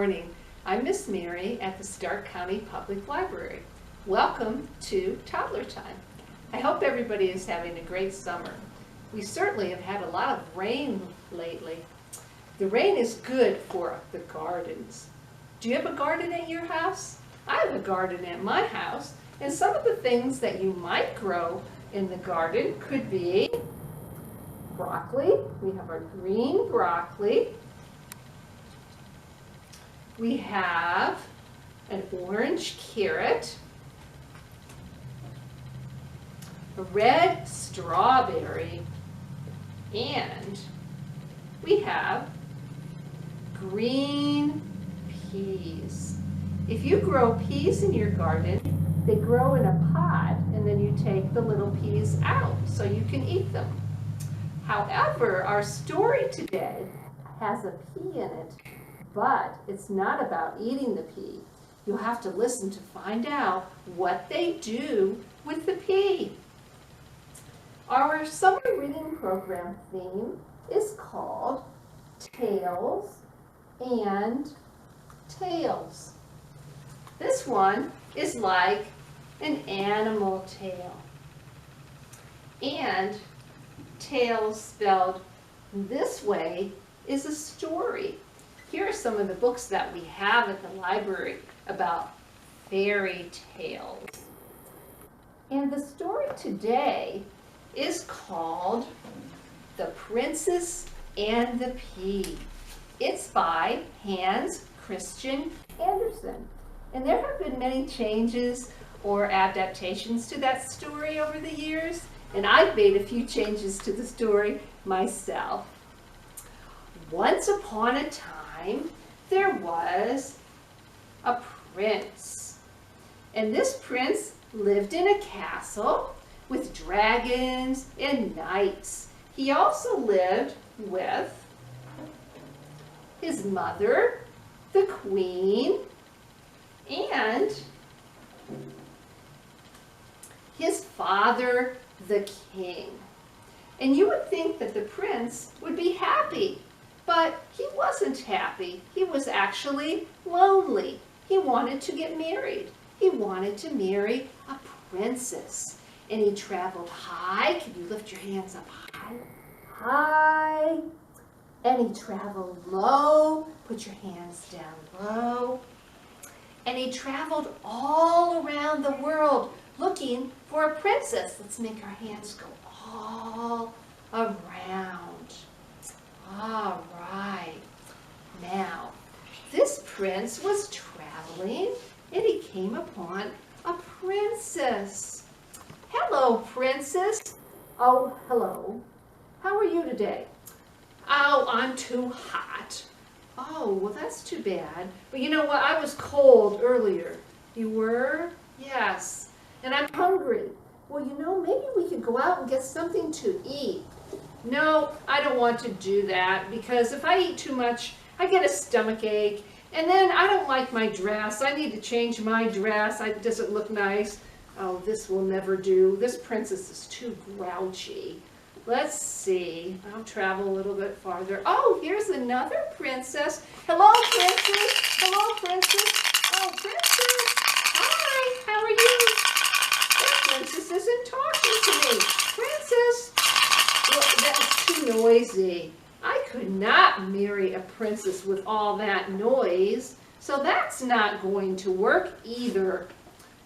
morning. I'm Miss Mary at the Stark County Public Library. Welcome to Toddler Time. I hope everybody is having a great summer. We certainly have had a lot of rain lately. The rain is good for the gardens. Do you have a garden at your house? I have a garden at my house, and some of the things that you might grow in the garden could be broccoli. We have our green broccoli. We have an orange carrot, a red strawberry, and we have green peas. If you grow peas in your garden, they grow in a pod, and then you take the little peas out so you can eat them. However, our story today has a pea in it, but it's not about eating the pea. You'll have to listen to find out what they do with the pea. Our summer reading program theme is called Tails and Tales. This one is like an animal tale. And tales spelled this way is a story. Here are some of the books that we have at the library about fairy tales. And the story today is called The Princess and the Pea. It's by Hans Christian Andersen. And there have been many changes or adaptations to that story over the years, and I've made a few changes to the story myself. Once upon a time, there was a prince. And this prince lived in a castle with dragons and knights. He also lived with his mother, the queen, and his father, the king. And you would think that the prince would be happy, but he wasn't happy. He was actually lonely. He wanted to get married. He wanted to marry a princess. And he traveled high. Can you lift your hands up high? High. And he traveled low. Put your hands down low. And he traveled all around the world looking for a princess. Let's make our hands go all around. All right. Now, this prince was traveling and he came upon a princess. Hello, princess. Oh, hello. How are you today? Oh, I'm too hot. Oh, well, that's too bad. But you know what? I was cold earlier. You were? Yes. And I'm hungry. Well, you know, maybe we could go out and get something to eat. No, I don't want to do that because if I eat too much, I get a stomach ache. And then I don't like my dress. I need to change my dress. It doesn't look nice. Oh, this will never do. This princess is too grouchy. Let's see. I'll travel a little bit farther. Oh, here's another princess. Hello, princess. Hello, princess. Oh, princess. Hi, how are you? That princess isn't talking to me. Princess. Well, that's too noisy. I could not marry a princess with all that noise, so that's not going to work either.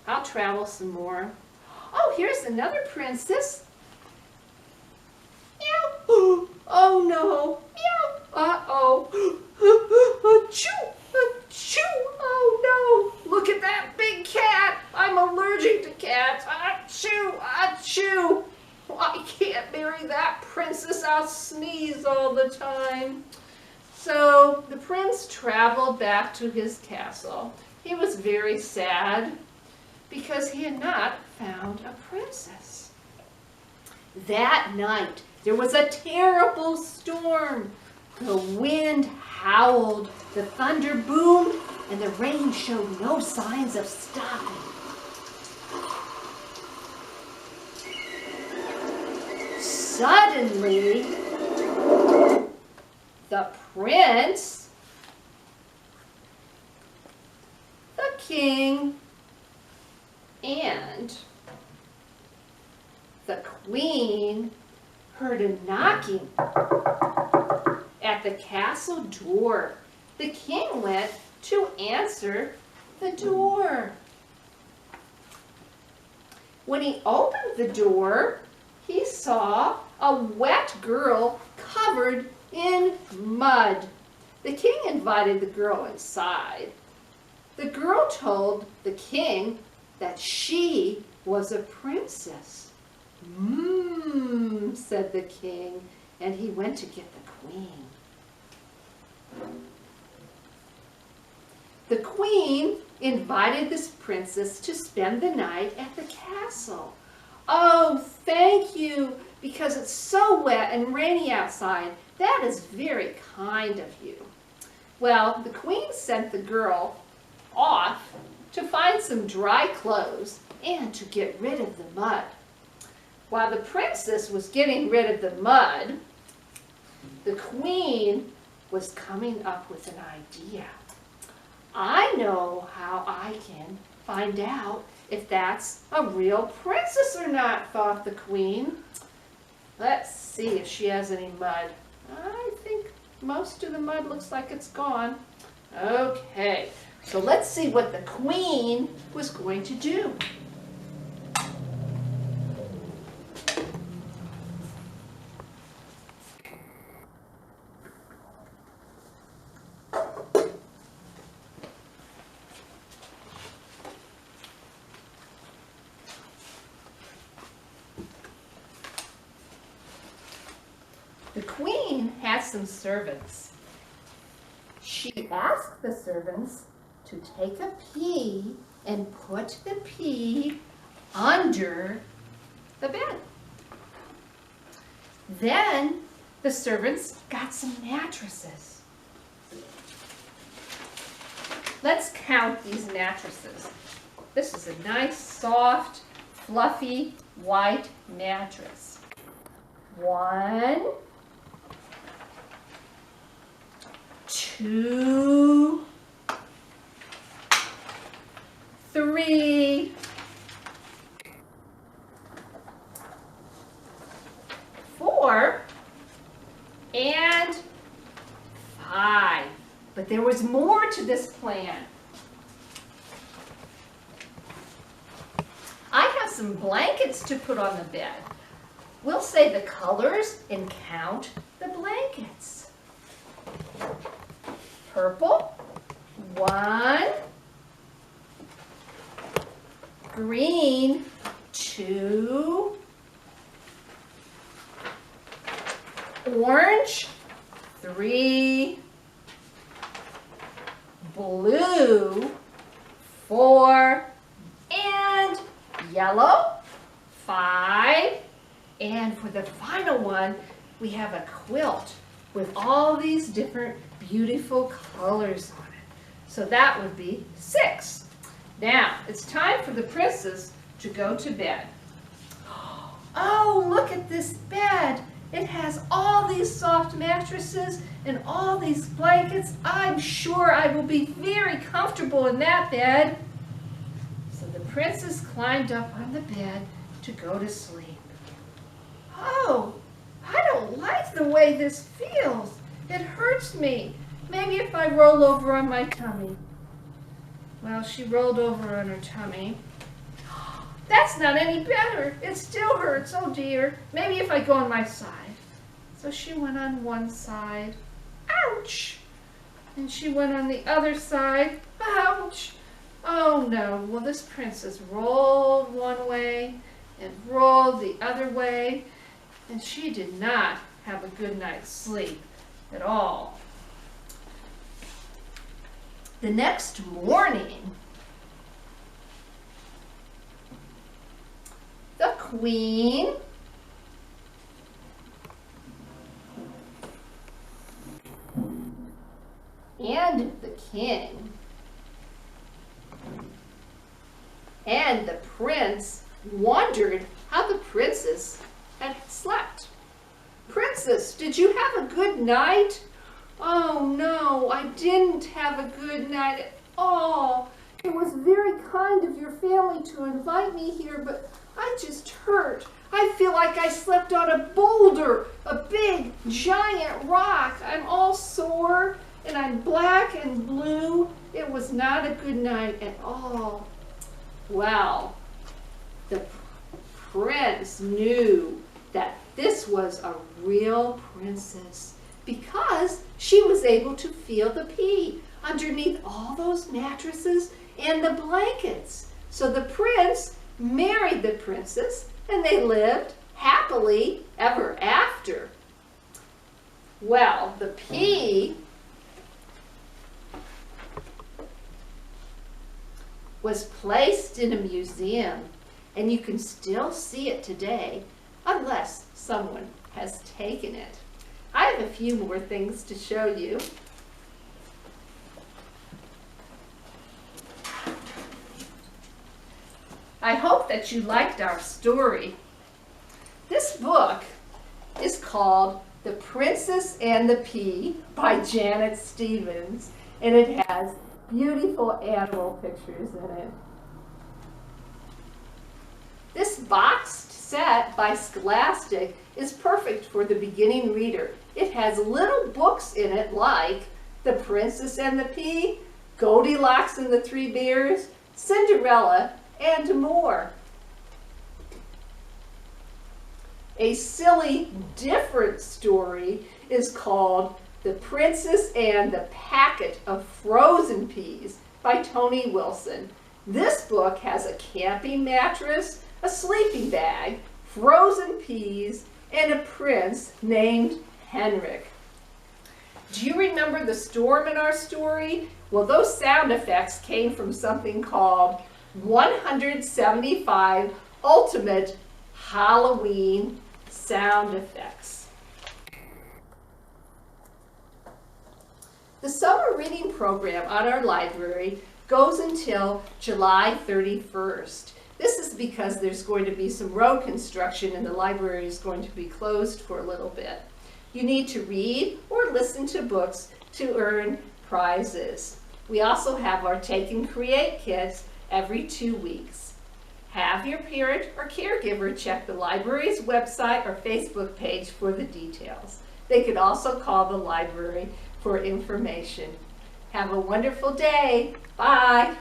I'll travel some more. Oh, here's another princess. Meow. Oh no. Meow. Uh-oh. Achoo. Achoo. Oh no. Look at that big cat. I'm allergic to cats. Achoo. Achoo. I can't marry that princess. I'll sneeze all the time. So the prince traveled back to his castle. He was very sad because he had not found a princess. That night, there was a terrible storm. The wind howled, the thunder boomed, and the rain showed no signs of stopping. Suddenly, the prince king and the queen heard a knocking at the castle door. The king went to answer the door. When he opened the door, he saw a wet girl covered in mud. The king invited the girl inside. The girl told the king that she was a princess. Said the king, and he went to get the queen. The queen invited this princess to spend the night at the castle. Oh, thank you, because it's so wet and rainy outside. That is very kind of you. Well, the queen sent the girl off to find some dry clothes and to get rid of the mud. While the princess was getting rid of the mud, the queen was coming up with an idea. I know how I can find out if that's a real princess or not, thought the queen. Let's see if she has any mud. I think most of the mud looks like it's gone. Okay, so let's see what the queen was going to do. The queen had some servants. She asked the servants to take a pea and put the pea under the bed. Then the servants got some mattresses. Let's count these mattresses. This is a nice, soft, fluffy, white mattress. 1, 2, 3, 4, and 5. But there was more to this plan. I have some blankets to put on the bed. We'll say the colors and count the blankets. Purple, 1. Green, 2. Orange, 3. Blue, 4. And yellow, 5. And for the final one, we have a quilt with all these different beautiful colors on it. So that would be 6. Now, it's time for the princess to go to bed. Oh, look at this bed. It has all these soft mattresses and all these blankets. I'm sure I will be very comfortable in that bed. So the princess climbed up on the bed to go to sleep. Oh, I don't like the way this feels. It hurts me. Maybe if I roll over on my tummy. Well, she rolled over on her tummy. That's not any better. It still hurts. Oh dear. Maybe if I go on my side. So she went on one side. Ouch. And she went on the other side. Ouch. Oh no. Well, this princess rolled one way and rolled the other way. And she did not have a good night's sleep at all. The next morning, the queen and the king and the prince wondered how the princess had slept. Princess, did you have a good night? Oh no, I didn't have a good night at all. It was very kind of your family to invite me here, but I just hurt. I feel like I slept on a boulder, a big, giant rock. I'm all sore, and I'm black and blue. It was not a good night at all. Well, the prince knew that this was a real princess because she was able to feel the pee underneath all those mattresses and the blankets. So the prince married the princess, and they lived happily ever after. Well, the pea was placed in a museum, and you can still see it today unless someone has taken it. I have a few more things to show you. I hope that you liked our story. This book is called The Princess and the Pea by Janet Stevens, and it has beautiful animal pictures in it. This boxed set by Scholastic is perfect for the beginning reader. It has little books in it like The Princess and the Pea, Goldilocks and the Three Bears, Cinderella, and more. A silly, different story is called The Princess and the Packet of Frozen Peas by Tony Wilson. This book has a camping mattress, a sleeping bag, frozen peas, and a prince named Henrik. Do you remember the storm in our story? Well, those sound effects came from something called 175 Ultimate Halloween Sound Effects. The summer reading program at our library goes until July 31st. This is because there's going to be some road construction and the library is going to be closed for a little bit. You need to read or listen to books to earn prizes. We also have our Take and Create kits every 2 weeks. Have your parent or caregiver check the library's website or Facebook page for the details. They could also call the library for information. Have a wonderful day. Bye.